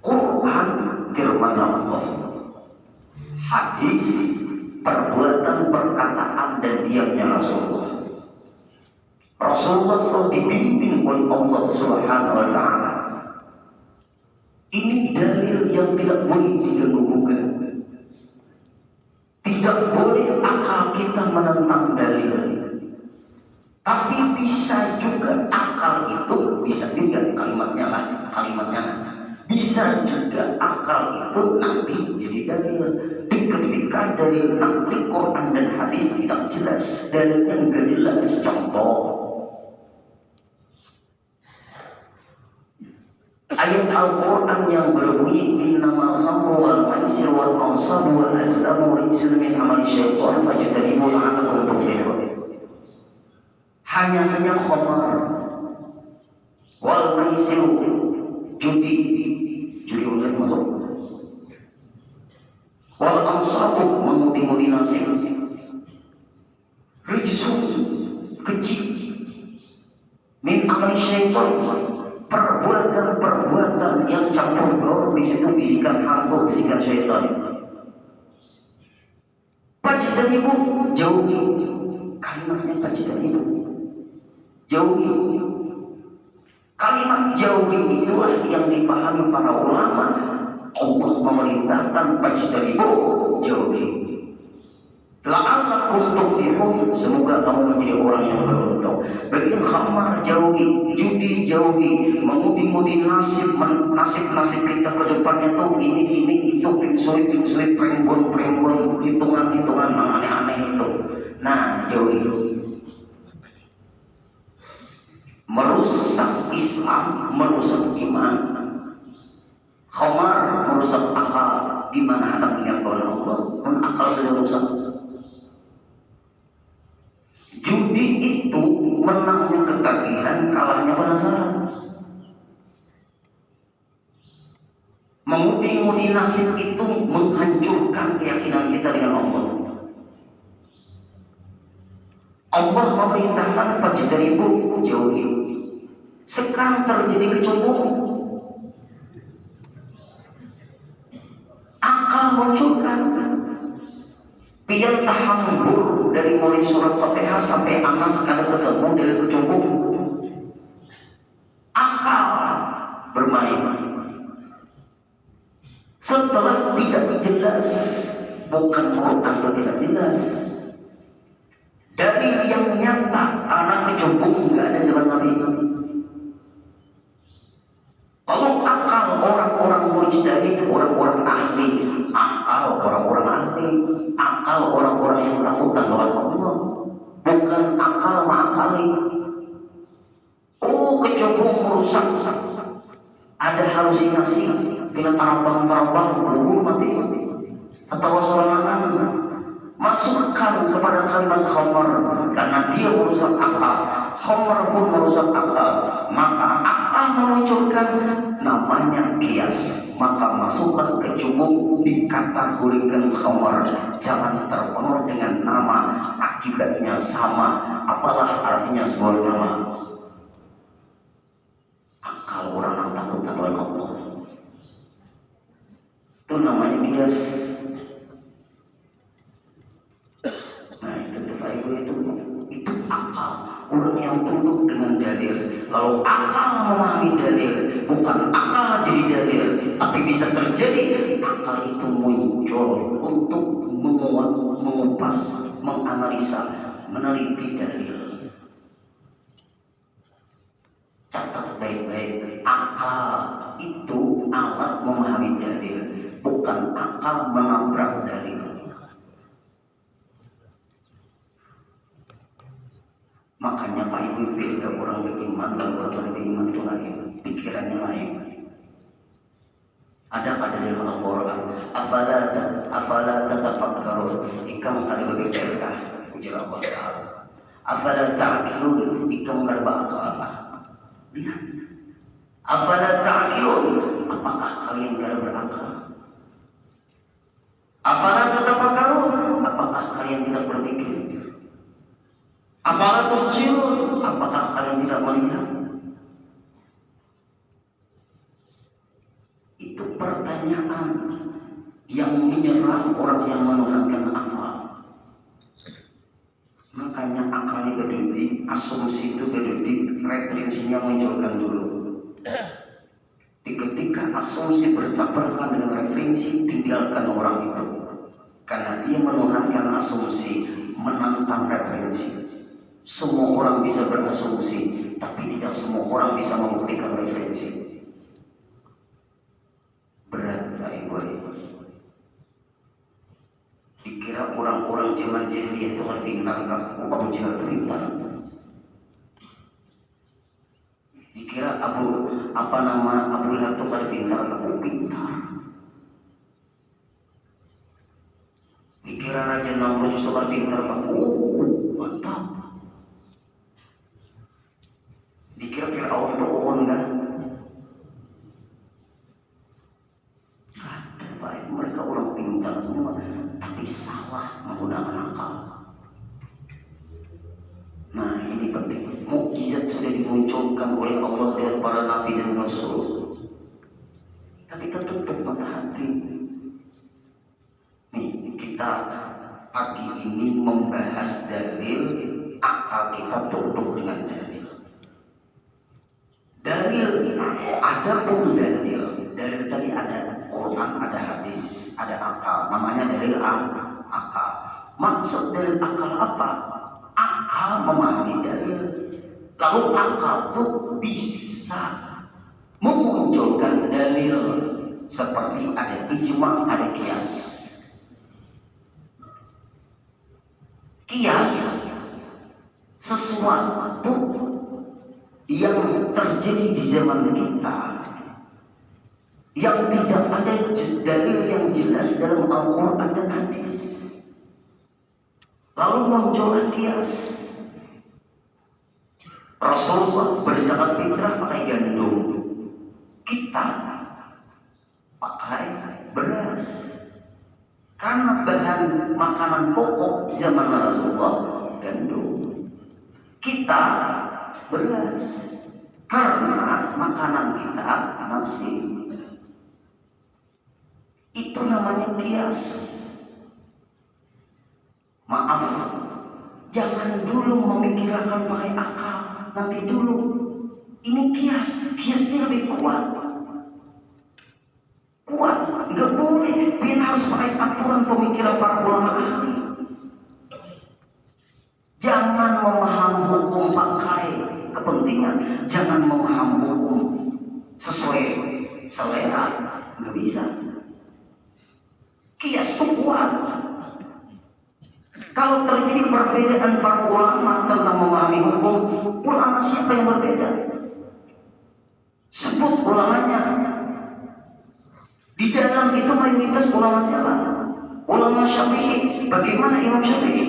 Quran firman Allah, hadis perbuatan, perkataan dan diamnya Rasulullah. Rasulullah selalu dibimbing oleh Allah Subhanahu wa Ta'ala. Ini dalil yang tidak boleh diganggu-gugat. Tidak boleh akal kita menentang dalil. Tapi bisa juga akal itu, bisa juga kalimatnya bisa juga akal itu nanti jadi dalil. Ketika dalil nakli Quran dan hadis tidak jelas, dalilnya enggak jelas. Contoh ayat Al-Quran yang berbunyi innamal khamru wal maisir wal ansabu wal azlamu rijsun min amali syaitan fajtanibuhu la'allakum tuflihun. Hanya saja khamar wal maisir, judi online masuk, wal ansabu mengudi-ngudi nasib, rijsun kecil min amali syaitan, perbuatan yang campur baur, di situ bisikan hantu, bisikan syaitan. Fajtanibu, jauhi. Kalimatnya fajtanibu, jauhi. Kalimat jauhi itulah yang dipahami para ulama. Allah memerintahkan fajtanibu, jauhi. La'allakum tuflihun, semoga kamu menjadi orang yang beruntung. Bagi khamar jauhi, judi jauhi, mengudi-ngudi nasib kita ke depannya tuh ini itu pingsui prembon hitungan aneh-aneh itu. Nah, jauhi. Merusak Islam, merusak iman. Khamar merusak akal. Di mana anak ingat Tuhan Allah, pun akal sudah rusak. Judi itu menangnya ketagihan, kalahnya penasaran. Mengudi-ngudi nasib itu menghancurkan keyakinan kita dengan Allah. Allah memerintahkan fajtanibu, jauhi. Sekarang terjadi kecemburuan. Akal munculkan. Pian tahambur dari mulai surat Fatihah sampai Anas kada ketemu dari kecemburuan. Akal bermain. Setelah tidak jelas, bukan Quran atau tidak jelas, dari yang nyata anak kecemburuan nggak ada zaman Nabi. Kalau akal orang-orang mujtahid, orang-orang ahli, akal orang-orang ahli, akal orang-orang yang takutan lawan Allah, bukan akal ma'akali. Oh, kecemburuan merusak. Ada halusinasi, bila terambang, bubur mati, atau sorangan masukkan kepada kalimat khamar, karena dia merusak akal. Khamar pun merusak akal, maka akal memunculkan namanya kias. Maka masuklah ke cubung dikategorikan khamar. Jangan terpengaruh dengan nama, akibatnya sama. Apalah artinya sebuah nama? Akal orang yang takut oleh Allah, itu namanya kias. Nah, itu akal. Orang yang tunduk dengan dalil. Kalau akal memahami dalil, bukan akal jadi dalil, tapi bisa terjadi akal itu muncul untuk mengupas, menganalisa, meneliti dalil. Catat baik-baik, akal itu alat memahami dalil, bukan akal menabrak dalil. Makanya Pak Ibu beda orang beriman dan orang beriman itu lain, pikirannya lain. Adakah dari Al-Quran? Afala tatafakkarun, ikam kada berpikirkah? Ujar Allah Ta'ala. Afala ta'qilun, ikam kada berakal. Lihat. Afala ta'qilun, apakah kalian kada berakal? Afala tatafakkarun, apakah kalian tidak berpikir? Apakah tubsirun, apakah kalian tidak melihat? Itu pertanyaan yang menyerang orang yang menuhankan akal. Makanya akalnya berdudik, asumsi itu berdudik, referensinya munculkan dulu. Di ketika asumsi bertabrakan dengan referensi, tinggalkan orang itu. Karena dia menuhankan asumsi, menantang referensi. Semua orang bisa berasumsi, tapi tidak semua orang bisa membuktikan referensi. Berat, Ibu. Dikira orang-orang zaman jahiliyah itu kan pintar, Abu Jahal itu pintar. Dikira Abu Lahab itu kan pintar, pintar. Dikira Raja Namrud itu kan pintar, mantap. Dikira Fir'aun itu kan? Ada baik, mereka orang pintar semua, tapi salah menggunakan akal. Nah ini penting. Mukjizat sudah dimunculkan oleh Allah dengan para nabi dan rasul, tapi kita tutup mata hati. Nih kita pagi ini membahas dalil, akal kita tunduk dengan dalil. Dalil, adapun dalil tadi ada Quran, ada hadis, ada akal. Namanya dalil akal. Maksud dalil akal apa? Akal memahami dalil. Lalu akal itu bisa memunculkan dalil seperti ada ijma, ada kias. Kias sesuatu yang terjadi di zaman kita yang tidak ada dalil yang jelas dalam Al-Quran dan hadis, lalu muncullah kias. Rasulullah berzakat fitrah pakai gandum, kita pakai beras. Karena bahan makanan pokok zaman Rasulullah gandum, kita beras. Karena makanan kita masih. Itu namanya kias. Maaf, jangan dulu memikirkan pakai akal. Nanti dulu, ini kiasnya lebih kuat, nggak boleh. Dia harus pakai aturan pemikiran para ulama ahli. Jangan memahami hukum pakai kepentingan, jangan memahami hukum sesuai selera, nggak bisa. Kias itu kuat. Kalau terjadi perbedaan para ulama tentang memahami hukum, ulama siapa yang berbeda? Sebut ulamanya. Di dalam itu mayoritas ulama siapa? Ulama Syafi'i. Bagaimana Imam Syafi'i?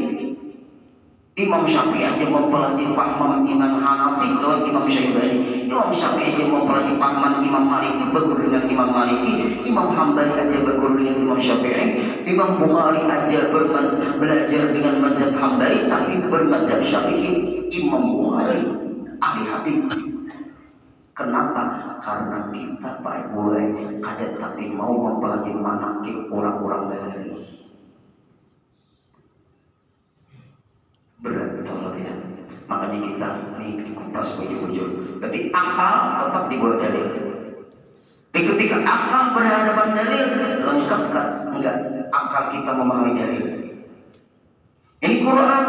Imam Syafi'i aja mempelajari pahaman Imam Hanafi lewat Imam Syaibani. Imam Syafi'i aja mempelajari pahaman Imam Maliki berguru dengan Imam Maliki. Imam Hambali aja berguru dengan Imam Syafi'i. Imam Bukhari aja belajar dengan mazhab Hambali tapi bermadzhab Syafi'i. Imam Bukhari ahli hadis. Kenapa? Karena kita boleh kadet tapi mau mempelajari manaqib orang-orang dari. Berat betul ya. Makanya kita ini dikupas bujur-bujur. Ketika akal tetap di bawah dalil. Ketika akal berhadapan dalil, lengkap kan? Enggak. Akal kita memahami dalil. Ini Quran,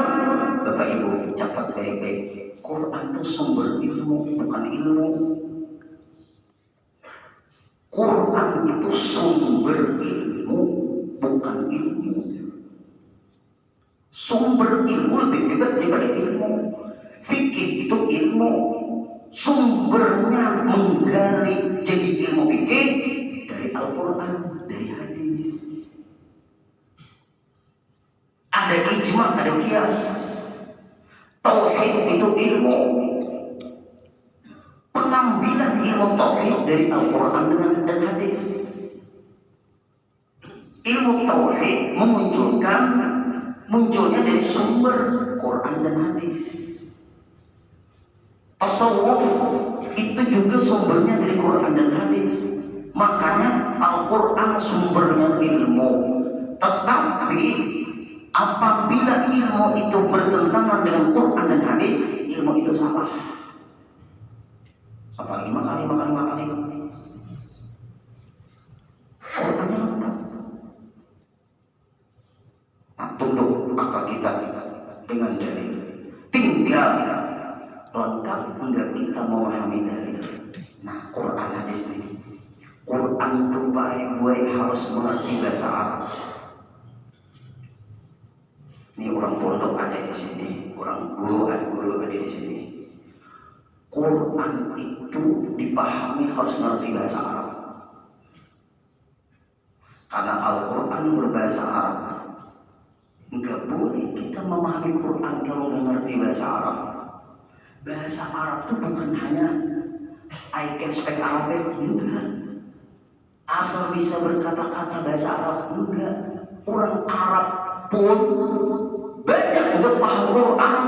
Bapak Ibu catat baik-baik. Quran itu sumber ilmu, bukan ilmu. Quran itu sumber ilmu, bukan ilmu. Sumber ilmu lebih hebat daripada ilmu. Fikih itu ilmu. Sumbernya menggali jadi ilmu fikih dari Al-Quran, dari hadis. Ada ijma, ada kias. Tauhid itu ilmu. Pengambilan ilmu tauhid dari Al-Quran dan hadis. Ilmu tauhid munculnya dari sumber Quran dan hadis. Tasawuf itu juga sumbernya dari Quran dan hadis. Makanya Al-Quran sumbernya ilmu. Tetapi apabila ilmu itu bertentangan dengan Quran dan hadis, ilmu itu salah. Apalagi lima kali. Qurannya lengkap. Nah, tunduk akal kita dengan dalil. Tinggal lengkap enggak kita memahami dalil. Nah, Quran hadis ini. Quran itu baik harus mengerti bahasa Arab. Ini orang pondok ada di sini, orang guru ada di sini. Quran itu dipahami harus mengerti bahasa Arab. Karena Al-Quran berbahasa Arab. Enggak boleh kita memahami Quran kalau nggak ngerti bahasa Arab. Bahasa Arab itu bukan hanya I can speak Arabic, enggak. Asal bisa berkata-kata bahasa Arab, enggak. Orang Arab pun banyak yang paham Quran.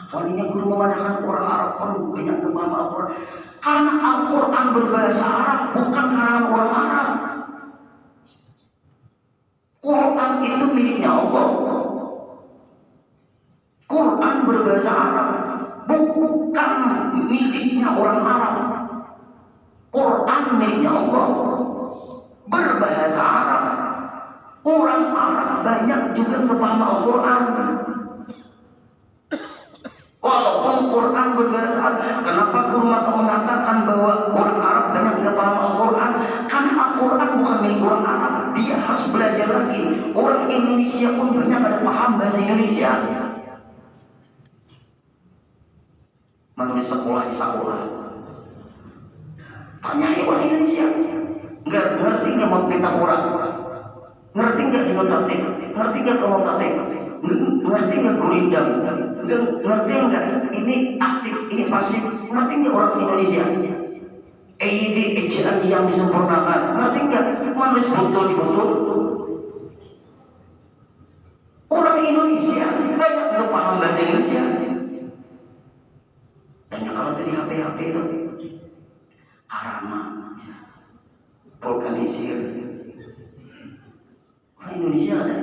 Walinya guru memandangkan orang Arab pun banyak yang paham Al-Quran. Karena Al-Quran berbahasa Arab, bukan karangan orang Arab. Quran itu miliknya Allah. Quran berbahasa Arab, bukan miliknya orang Arab. Quran miliknya Allah, berbahasa Arab. Orang Arab banyak juga kepaham Al-Quran. Walaupun Quran berbahasa Arab, kenapa guru mengatakan bahwa orang Arab banyak tidak paham Al-Quran? Karena Al-Quran bukan milik orang Arab. Dia harus belajar lagi. Orang Indonesia pun banyak ada paham bahasa Indonesia. Menulis sekolah. Tanyai orang Indonesia, ngerti nggak mau metafora? Ngerti nggak dinotatif? Ngerti nggak konotatif? Ngerti nggak gurindam? Ngerti nggak ini aktif, ini pasif? Ngerti nggak orang Indonesia? EID, ejaan yang disempurnakan. Ngerti nggak? Menulis betul di betul. Orang Indonesia banyak yang paham bahasa Indonesia. Dan kalau tadi HP itu Arama, vulkanisir. Orang Indonesia ada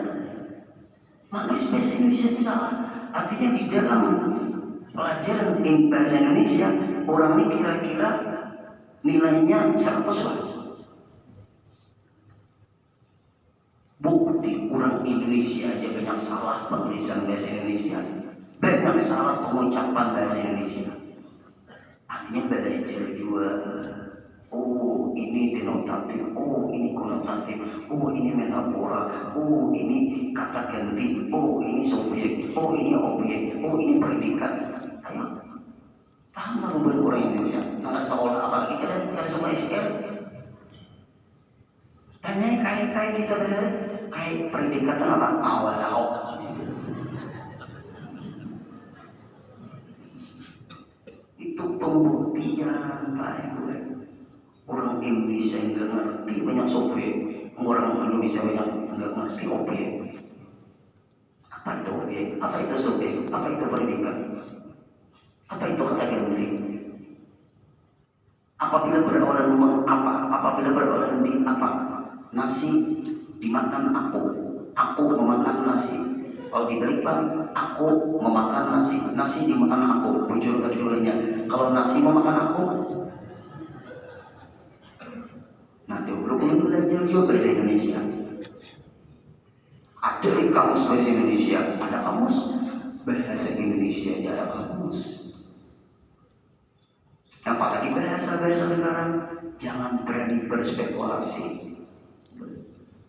manusia bahasa Indonesia salah. Artinya di dalam pelajaran bahasa Indonesia orang ini kira-kira nilainya 100. Bukti orang Indonesia aja banyak salah penulisan bahasa Indonesia, banyak salah pengucapan bahasa Indonesia. Artinya belajar juga. Oh ini denotatif, oh ini konotatif, oh ini metafora, oh ini kata ganti, oh ini subjek, oh ini objek, oh ini predikat. Ayo, paham lah orang Indonesia. Nggak seolah apalagi kita semua SR. Tanya kayak kita belajar kayak predikat apa? Awal. Itu pembuktian Pak Ibu. Orang Indonesia yang nggak ngerti banyak subjek, orang Indonesia banyak nggak ngerti objek. Apa itu objek? Apa itu subjek? Apa itu predikat? Apa itu kata ganti? Apabila berawal di apa? Nasi dimakan aku memakan nasi. Kalau dibalik Pak, aku memakan nasi dimakan aku. Bujur keduanya. Kalau nasi memakan aku. Nah, dulu belajar juga bahasa Indonesia. Ada di kamus bahasa Indonesia, ada kamus bahasa Indonesia, ada kamus. Apalagi bahasa sekarang, jangan berani berspekulasi.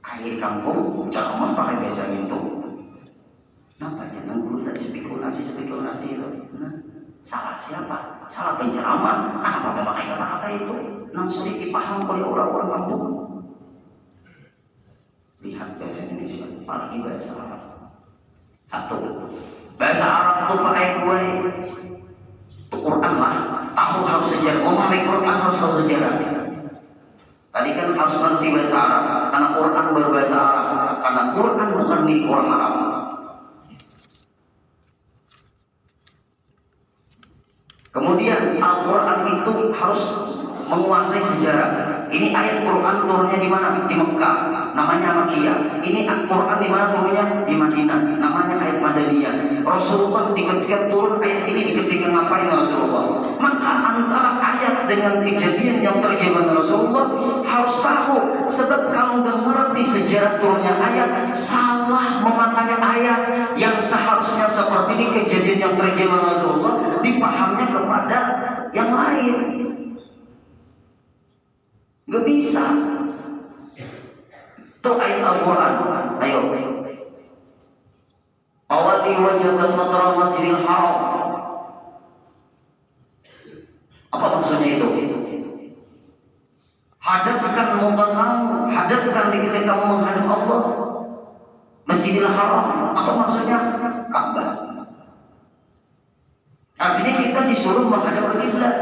Kayak kampung, cakuman pakai bahasa itu. Kenapa jangan guru dan spekulasi itu? Nah, salah siapa? Salah penceramah. Kenapa memakai kata-kata itu? Yang sulit dipaham oleh orang-orang kampung. Lihat bahasa Indonesia, apalagi bahasa Arab. Satu, bahasa Arab itu pakai gue. Itu Quran lah. Tahu harus sejarah. Memahami Quran harus tahu sejarah. Tadi kan harus ngerti bahasa Arab. Karena Quran berbahasa Arab. Karena Quran bukan milik orang Arab. Kemudian Al-Quran itu harus menguasai sejarah. Ini ayat Quran turunnya di mana? Di Mekah, namanya Makkiyah. Ini Quran di mana turunnya? Di Madinah, namanya ayat Madaniyah. Rasulullah ketika turun ayat ini ketika ngapain Rasulullah? Maka antara ayat dengan kejadian yang terjadi Rasulullah harus tahu. Sebab kalau nggak mengerti sejarah turunnya ayat, salah memakai ayat yang seharusnya seperti ini kejadian yang terjadi Rasulullah, dipahamnya kepada yang lain. Gak bisa. Itu ayat Al-Quran. Ayo. Awali wajhaka satral masjidil haram. Apa maksudnya itu? Hadapkan muka kamu, hadapkan di ketika kamu menghadap Allah. Masjidil haram. Apa maksudnya? Ka'bah. Artinya kita disuruh menghadap ke kiblat.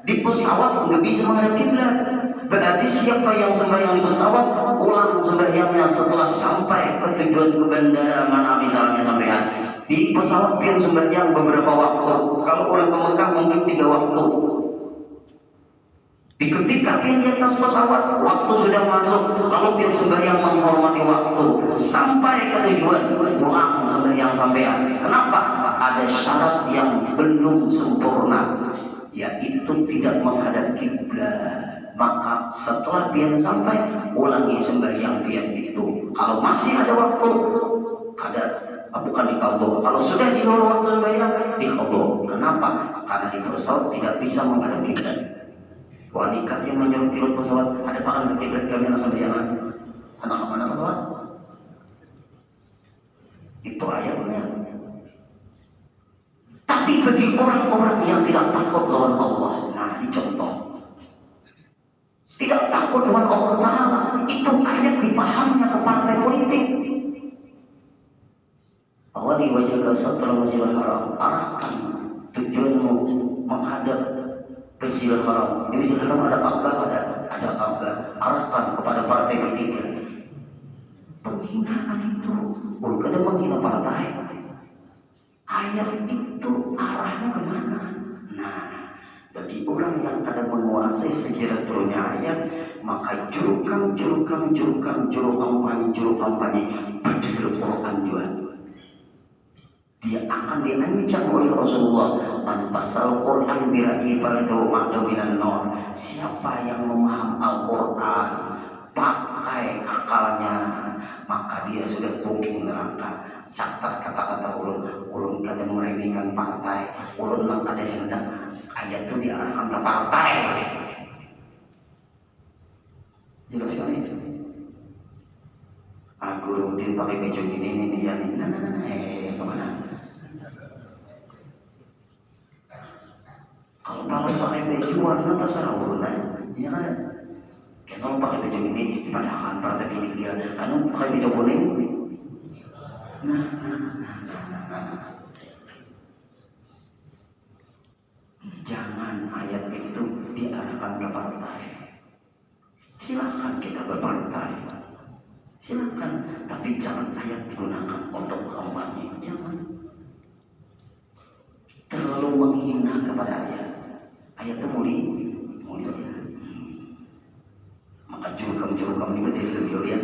Di pesawat nggak bisa menghadap kiblat. Berarti siapa yang sembahyang di pesawat, ulang sembahyangnya setelah sampai ke tujuan ke bandara mana misalnya sampean. Di pesawat pian sembahyang beberapa waktu. Kalau orang ke Mekah mungkin 3 waktu. Di ketika pian di atas pesawat, waktu sudah masuk, lalu pian sembahyang menghormati waktu sampai ke tujuan, ulang sembahyang sampean. Kenapa? Ada syarat yang belum sempurna, yaitu tidak menghadap kiblat. Maka setelah pian sampai, ulangi sembahyang pian itu. Kalau masih ada waktu, bukan diqadha. Kalau sudah di luar waktu sembahyang, diqadha. Kenapa? Karena di pesawat tidak bisa menghadap kiblat. Wanita yang menyuruh pilot pesawat, ada pakan ke kiblat kami anak sembahyang. Anak kemana pesawat? Itu ayatnya. Tapi bagi orang-orang yang tidak takut lawan Allah, nah ini contoh. Tidak takut dengan Allah Ta'ala, itu ayat dipahamnya ke partai politik. Bahwa di wajah satral masjidil haram, arahkan tujuanmu menghadap Masjidil Haram. Di Masjidil Haram ada Ka'bah, ada Ka'bah. Arahkan kepada partai politik. Penghinaan itu bukan menghina partai. Ayat itu arahnya kemana? Nah, bagi orang yang kadang menguasai sejarah turunnya ayat, maka juru kampanye berdiri Quran juga. Dia akan diancam oleh Rasulullah. Man basal Quran bira'i faladahu ma'dahu minan nar. Siapa yang memaham Al-Quran pakai akalnya, maka dia sudah booking neraka. Catat kata-kata ulun kadang meremehkan partai, ulun mang kadang hendak ayat itu diarahkan ke partai. Jelas sekali. Guru Udin pakai baju ini ya nih. Kemana? Kalau pakai baju warna terserah ulun ya kan? Kalau pakai baju ini padahal partai pilih dia, anu pakai baju kuning. Jangan ayat itu diarahkan ke partai. Silakan kita berpartai, silakan, tapi jangan ayat digunakan untuk kampanye. Jangan terlalu menghina kepada ayat. Ayat itu mulia. Maka jurukam ini berdiri lihat.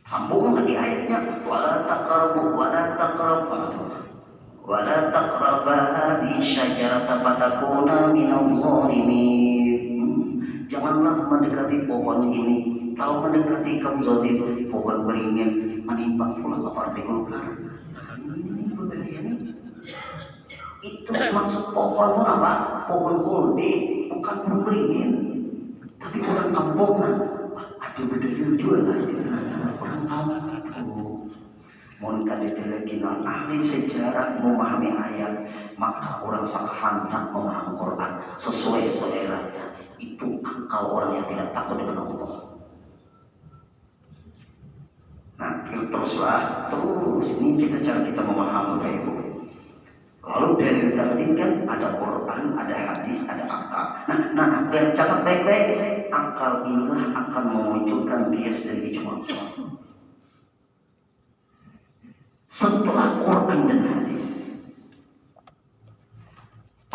Sambung lagi ayatnya, wala taqrabu wala taqraba hadhihi syajarata fatakuna minadh dhalimin. Janganlah mendekati pohon ini. Kalau mendekati kamu zalim, pohon beringin menimpa pula ke partai Golkar. Ini berbahaya nih. Itu maksud pohon apa? Pohon holde, bukan pohon beringin. Tapi orang kampung ada berdalil juga lah. Orang kampung mohon kadang ahli sejarah memahami ayat, maka orang sangat hantar memahami Quran sesuai selera. Itu akal orang yang tidak takut dengan Allah. Nah, terus ini cara kita memahami Bapak Ibu. Lalu dari tadi kan ada Quran, ada hadis, ada akal. Nah, catat baik-baik. Akal inilah akan memunculkan bias dan ijma. Setelah Quran dan hadis,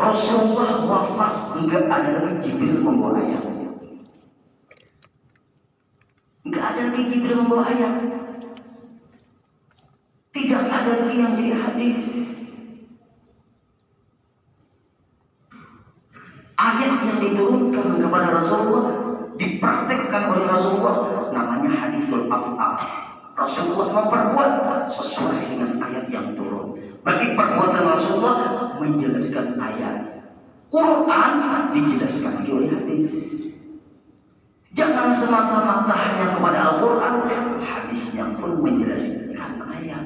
Rasulullah wafat, enggak ada lagi Jibril membawa ayat. Enggak ada lagi Jibril membawa ayat. Tidak ada lagi yang jadi hadis. Ayat yang diturunkan kepada Rasulullah dipraktekkan oleh Rasulullah, namanya hadisul af'al. Rasulullah memperbuat sesuai dengan ayat yang turun. Bagi perbuatan Rasulullah menjelaskan ayat. Quran dijelaskan oleh hadis. Jangan semata-mata hanya kepada Al-Quran, hadisnya pun menjelaskan ayat.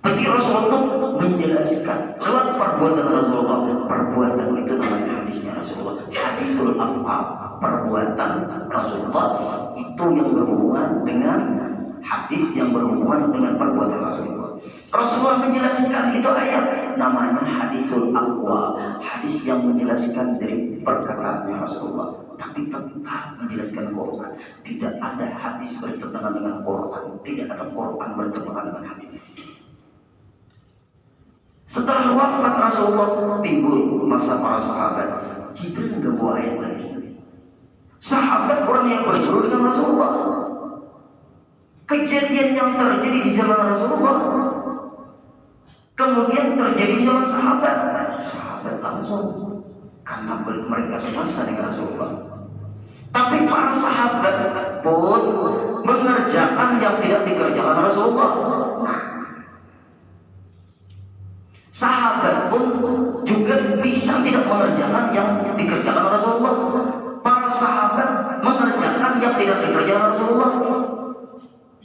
Bagi Rasulullah menjelaskan lewat perbuatan Rasulullah. Perbuatan itu namanya hadisnya Rasulullah. Hadisul af'al, perbuatan Rasulullah itu yang berhubungan dengan hadis yang berhubungan dengan perbuatan Rasulullah. Rasulullah menjelaskan itu ayat, namanya hadisul aqwa, hadis yang menjelaskan dari perkataannya Rasulullah, tapi tetap menjelaskan Quran. Tidak ada hadis bertentangan dengan Quran, tidak ada Quran bertentangan dengan hadis. Setelah wafat Rasulullah, timbul masa para sahabat. Jibril nggak bawa ayat lagi. Sahabat orang yang berguru dengan Rasulullah. Kejadian yang terjadi di zaman Rasulullah kemudian terjadi di zaman sahabat. Sahabat langsung, karena mereka semasa dengan Rasulullah. Tapi para sahabat pun mengerjakan yang tidak dikerjakan Rasulullah. Sahabat pun juga bisa tidak mengerjakan yang dikerjakan Rasulullah. Para sahabat mengerjakan yang tidak dikerjakan Rasulullah.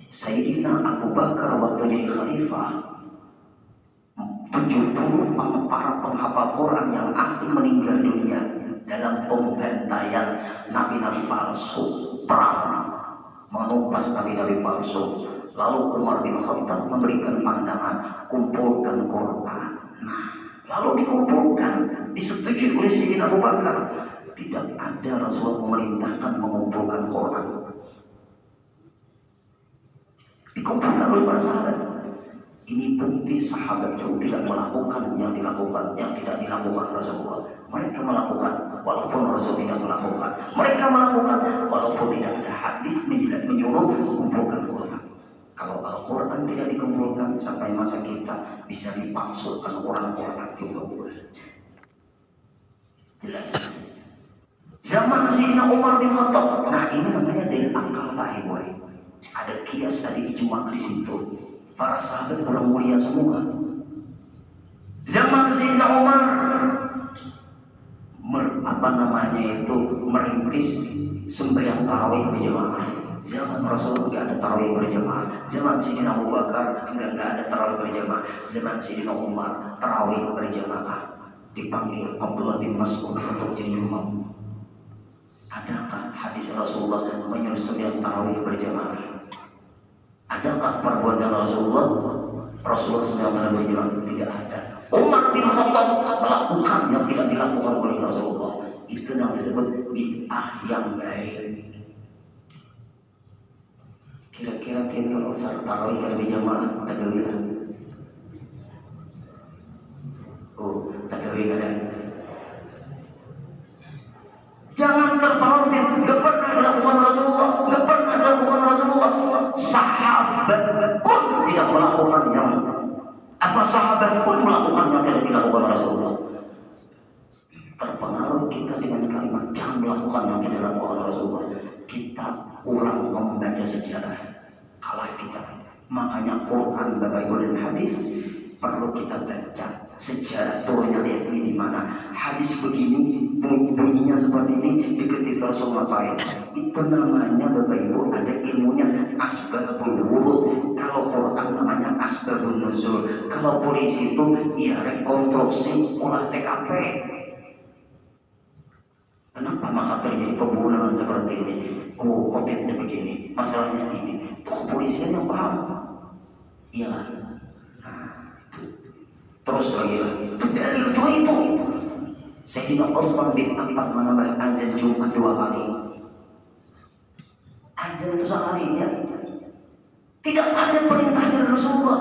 Sayyidina Abu Bakar waktu jadi khalifah, 70 para penghafal Quran yang ahli meninggal dunia dalam pembantaian nabi-nabi palsu, perang menumpas nabi-nabi palsu. Lalu Umar bin Khattab memberikan pandangan, kumpulkan Quran. Nah, lalu dikumpulkan, disetujui oleh Sayyidina Abu Bakar. Tidak ada Rasulullah memerintahkan mengumpulkan Quran. Dikumpulkan oleh para sahabat. Ini bukti sahabat itu tidak melakukan yang tidak dilakukan Rasulullah. Mereka melakukan walaupun Rasul tidak melakukan. Mereka melakukan walaupun tidak ada hadis menyuruh mengumpulkan Quran. Kalau Al-Quran tidak dikumpulkan, sampai masa kita bisa dipalsukan Quran juga boleh. Jelas. Zaman Sayyidina Umar bin Khattab. Nah, ini namanya dari akal Pak Ibu. Ada kias tadi ijma di situ. Para sahabat orang mulia semua. Zaman Sayyidina Umar merintis sembahyang tarawih berjamaah. Zaman Rasulullah tidak ada tarawih berjamaah. Zaman Sayyidina Abu Bakar enggak ada tarawih berjamaah. Zaman Sayyidina Umar tarawih berjamaah. Dipanggil Abdullah bin Mas'ud untuk jadi imam. Adakah hadis Rasulullah menyuruh sembahyang tarawih berjamaah? Adakah perbuatan Rasulullah sembahyang tarawih berjamaah? Tidak ada. Umar bin Khattab melakukan yang tidak dilakukan oleh Rasulullah. Itu yang disebut bid'ah yang baik. Kira-kira kalau salat tarawih kalau berjamaah tagawih. Oh, tagawih ada. Jangan terpengaruh, gak pernah dilakukan Rasulullah, gak pernah dilakukan Rasulullah. Sahabat pun tidak melakukan yang sahabat pun melakukan yang tidak dilakukan Rasulullah. Terpengaruh kita dengan kalimat jangan melakukan yang tidak dilakukan Rasulullah. Kita kurang membaca sejarah, kalah kita. Makanya Quran, Bapak Ibu dan hadis perlu kita baca sejarah turunnya ayat ini di mana. Hadis begini bunyinya seperti ini di ketika Rasulullah lain. Itu namanya Bapak Ibu ada ilmunya asbabul wurud. Kalau Quran namanya asbabun nuzul. Kalau polisi itu ya rekonstruksi olah TKP. Kenapa maka terjadi pembunuhan seperti ini? Oh, motifnya begini, masalahnya ini. Kepolisian yang paham. Iyalah. Terus lagi. Dari cuma itu. Sayyidina Utsman bin Affan menambah azan Jumat 2 kali. Azan itu sekali ya. Tidak ada perintah dari Rasulullah.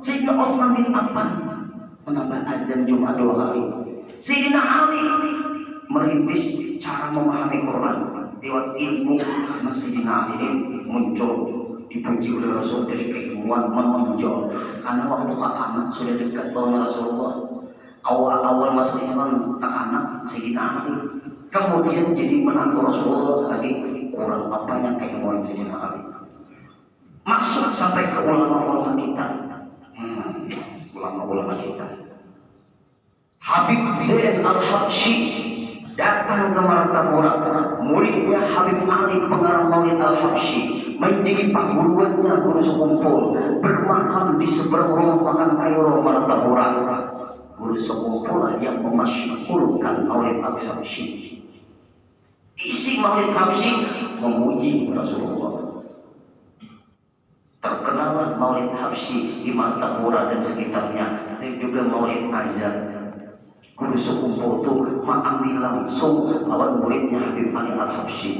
Sayyidina Utsman bin Affan menambah azan Jumat 2 kali. Sayyidina Ali merintis cara memahami Quran lewat ilmu, karena Sayyidina Ali ini muncul dipuji oleh Rasul dari keilmuan menonjol, karena waktu anak sudah dekat dengan Rasulullah. Awal masuk Islam tak anak Sayyidina Ali, kemudian jadi menantu Rasulullah lagi, kurang apanya keilmuan Sayyidina Ali. Masuk sampai ke ulama-ulama kita, ulama-ulama kita. Habib Zain Al-Habsyi datang ke Martapura, muridnya Habib Ali pengarang Maulid Al-Habsyi, menjadi pangguruannya guru sekumpul, bermakam di seberang rumah makan Kairo Martapura. Guru sekumpul yang memasyhurkan Maulid Al-Habsyi. Isi Maulid Habsyi memuji Rasulullah. Terkenallah Maulid Habsyi di Martapura dan sekitarnya, dan juga Maulid Azhar. Guru sekumpul itu mengambil langsung lawan muridnya Habib Ali Al-Habsyi,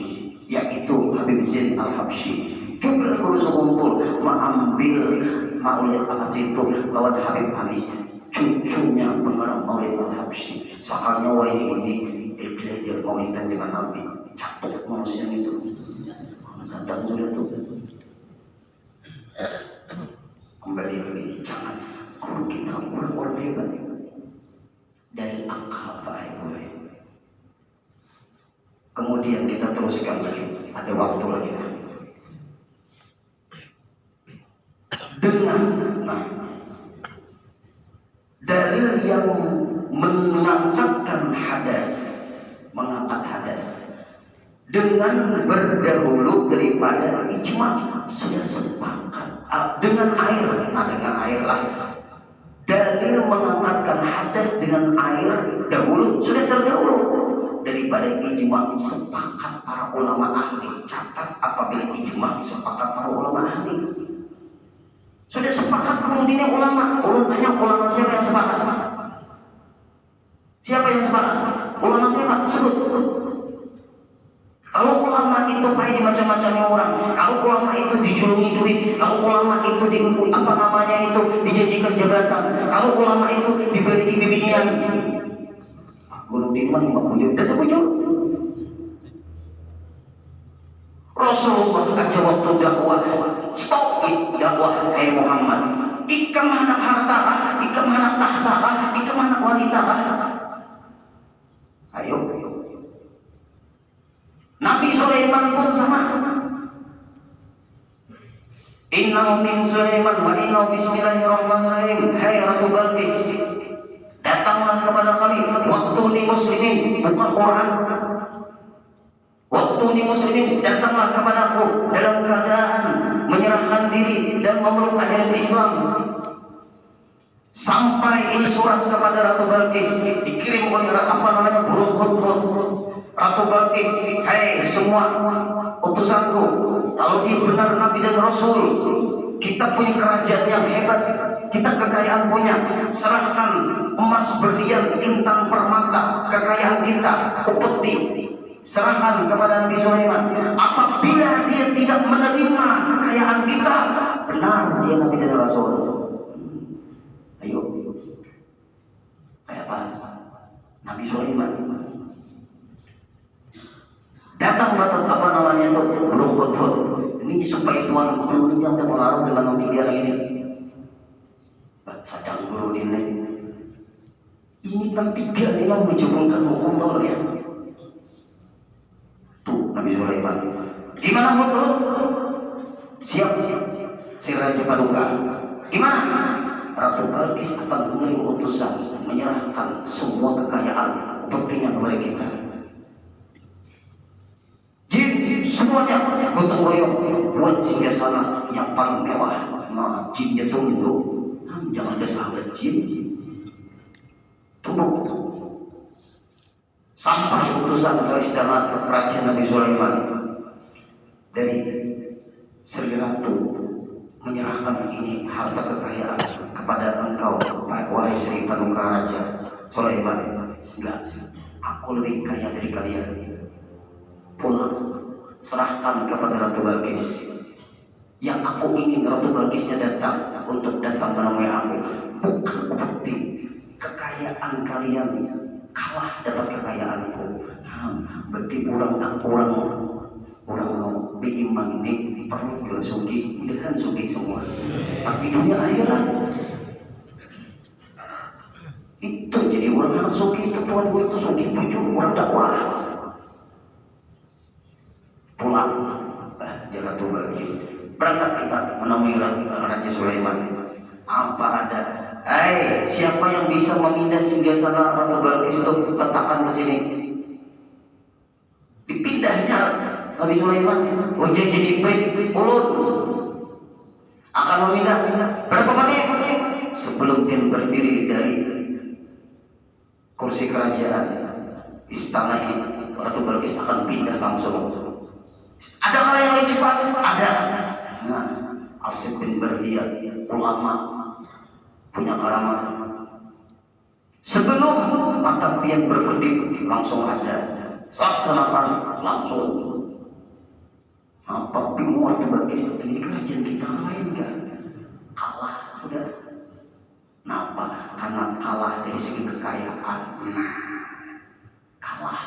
yaitu Habib Zain Al-Habsyi. Juga guru sekumpul mengambil Maulid Al-Habsyi itu lawan Habib Anis, cucunya pengarang Maulid Al-Habsyi. Sakalnya wahai ini belajar maulidan dengan Nabi, catat manusia itu. Sadar sudah tuh. Kembali lagi, jangan guru kita orang hebat dari akal Pak Ibu. Kemudian kita teruskan lagi, ada waktu lagi dengan dalil yang mengangkatkan mengangkat hadas dengan berdahulu daripada ijma, sudah sepakat dengan air. Dengan air lah, dalil mengangkatkan hadas dengan air dahulu sudah terdahulu daripada ijma, sepakat para ulama ahli. Catat, apabila ijma sepakat para ulama ahli, sudah sepakat kemudian ulama. Ulun tanya, ulama siapa yang sepakat? Siapa yang sepakat? Ulama siapa? Sebut. Kalau ulama itu pakai di macam-macamnya orang, kalau ulama itu dijulungi duit, kalau ulama itu dijanjikan jabatan, kalau ulama itu diberi bimbingan, guru di mana Mbak Bujur? Dah sebujur. Rasulullah aja waktu dakwah, stop dakwah hai Muhammad. Ika mana harta, ika mana tahta, ika mana wanita. Ayo. Nabi Sulaiman pun sama. Innahu min Sulaiman wa innahu bismillahirrahmanirrahim. Hai Ratu Balqis, datanglah kepada kami waktu ni muslimin, buka Quran. Waktu ni muslimin, datanglah kepadaku dalam keadaan menyerahkan diri dan memeluk ajaran Islam. Sampai ini surat kepada Ratu Balqis, dikirim oleh burung hudhud. Ratu Balqis, hai semua utusanku, kalau dia benar Nabi dan Rasul, kita punya kerajaan yang hebat, kita kekayaan punya, serahkan emas, berlian, bintang, permata, kekayaan kita, upeti, serahkan kepada Nabi Sulaiman. Apabila dia tidak menerima kekayaan kita, benar dia Nabi dan Rasul. Ayo, kayak apa? Nabi Sulaiman datang itu belum hudhud. Ini supaya Tuhan guru ini jangan terpengaruh dengan tiga ini. Sadang guru ini. Ini kan tiga ini yang menjebulkan hukum tol ya. Tuh Nabi Sulaiman. Gimana hudhud? Siap. Sirai Sipadungga. Gimana? Ratu Balqis akan mengirim utusan menyerahkan semua kekayaan buktinya kepada kita. Semuanya gotong royong buat singgasana yang paling mewah. Nah, jinnya tunduk. Jangan ada sahabat jin. Tunduk. Sampai utusan ke istana kerajaan Nabi Sulaiman dari Sri Ratu menyerahkan ini harta kekayaan kepada engkau, wahai Sri Padungka Raja Sulaiman. Enggak, aku lebih kaya dari kalian. Pulang. Serahkan kepada Ratu Balqis. Yang aku ingin Ratu Balqisnya datang untuk datang menemui aku, bukan bukti kekayaan kalian kalah dapat kekayaanku. Bagi orang mau beriman ini perlu juga sugi, mudahan sugi semua. Tapi dunia akhirat itu jadi orang anak sugi itu Tuhan itu sugi tujuh orang dakwah pulang jalan tuh berangkat kita menemui Raja Sulaiman. Apa ada? Siapa yang bisa memindah singgasana Ratu Balqis itu letakkan ke sini? Dipindahnya Nabi Sulaiman. Jadi ulun akan memindah berapa menit sebelum dia berdiri dari kursi kerajaan istana ini, Ratu Balqis akan pindah langsung. Ada hal yang lebih cepat? Ada. Nah, Asif bin Bardiya, ulama punya karamat. Sebelum mata pian berkedip langsung ada. Laksanakan langsung. Apa bingung Ratu Balqis? Ini kerajaan kita lain kan? Kalah sudah. Kenapa? Karena kalah dari segi kekayaan. Kalah.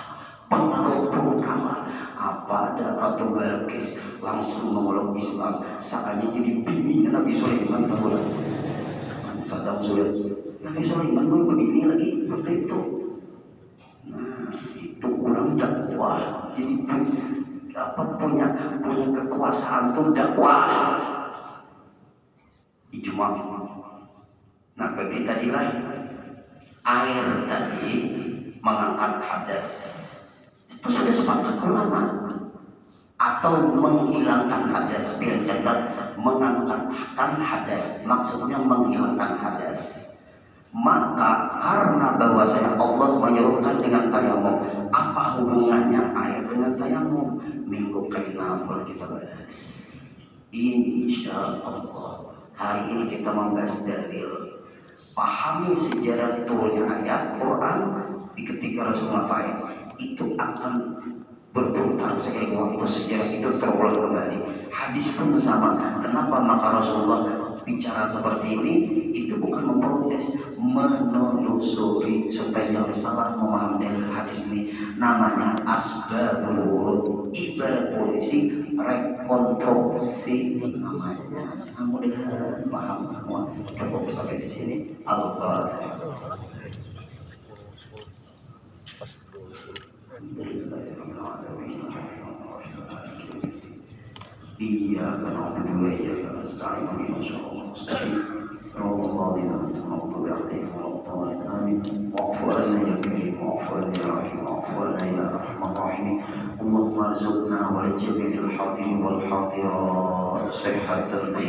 Pengaruh pun kalah. Apa ada Ratu Balqis langsung memeluk Islam, sakanya jadi bini Nabi Sulaiman boleh. Saddam Sulaiman, Nabi Sulaiman baru begini lagi seperti itu. Nah, itu orang dakwah. Jadi punya kekuasaan tuh dakwah. Ijma. Nah, bagi tadilah air tadi mengangkat hadas. Itu sudah sepakat ulama. Atau menghilangkan hadas, biar catat mengangkatkan hadas, maksudnya menghilangkan hadas. Maka karena bahwasanya Allah menyuruhkan dengan tayamum, apa hubungannya air dengan tayamum? Minggu ke-6 kita bahas. Insyaallah hari ini kita membahas dalil. Pahami sejarah turunnya ayat Quran di ketika Rasulullah Faid itu akan berputar seiring waktu, sejarah itu terulang kembali. Hadis pun sama. Kenapa maka Rasulullah bicara seperti ini? Itu bukan memprotes, menelusuri supaya jangan salah memahami dari hadis ini. Namanya asbabul wurud, ibarat polisi rekonstruksi namanya. Mudah-mudahan paham semua. Cukup sampai di sini. Al-Fatihah. إياك نعبد وإياك نستعين اهدنا الصراط المستقيم صراط الذين أنعمت عليهم غير المغضوب عليهم آمين واغفر لنا يا كريم واغفر لنا يا رحيم واغفر لنا يا أرحم الراحمين اللهم ارزقنا وللجميع الحاضرين والحاضرات صحة في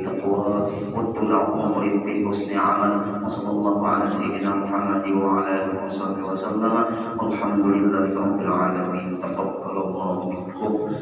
تقوى وطول عمر بحسن عمل وصلى الله على سيدنا محمد وعلى آله وصحبه وسلم والحمد لله رب العالمين. تقبل الله منكم.